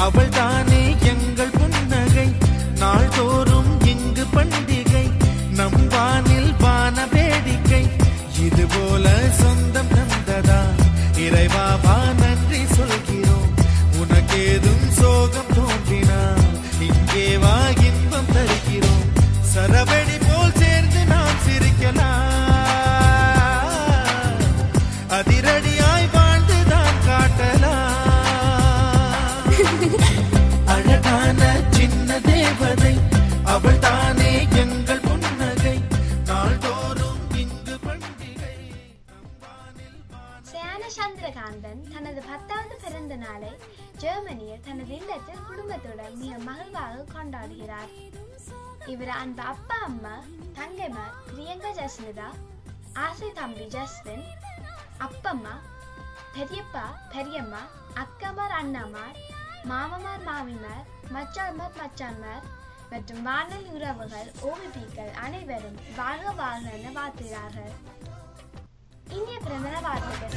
அவள் தானே எங்கள் புன்னகை நாள்தோறும் இங்கு பண்டிகை நம் வானில் வான வேடிக்கை இதுபோல சொந்தம் தந்ததா இறைவாவா நன்றி சொல்கிறோம் உனக்கேதும் சோகம் தோன்றினால் இங்கே வா இன்பம் தருகிறோம் சரவெடி போல் சேர்ந்து நாம் சிரிக்கலாம் அதிரடியாய் வாழ்ந்துதான் காட்டலாம் அழகான சின்ன தேவதை அவள் தானே எங்கள் புன்னகை நாள்தோறும் இங்கு பண்டிகை சயான சந்திரகாந்தன் தனது 10வது பிறந்த நாளை ஜெர்மனியில் தனது இல்லத்தில் குடும்பத்துடன் மிக மகிழ்வாக கொண்டாடுகிறார். இவர் அன்பு அப்பா அம்மா தங்கைமார் பிரியங்கா ஜஸ்மிதா ஆசை தம்பி ஜஸ்வின் அப்பம்மா பெரியப்பா பெரியம்மா அக்காமார் அண்ணாமார் மாமமார் மாமிமார் மச்சான்மார் மச்சான்மார் மற்றும் வானொலி உறவுகள் ஓவிபிக்கள் அனைவரும் வாழ்க வாழ்க என வாழ்த்துகிறார்கள். இனிய பிறந்தநாள் வாழ்த்துக்கள்.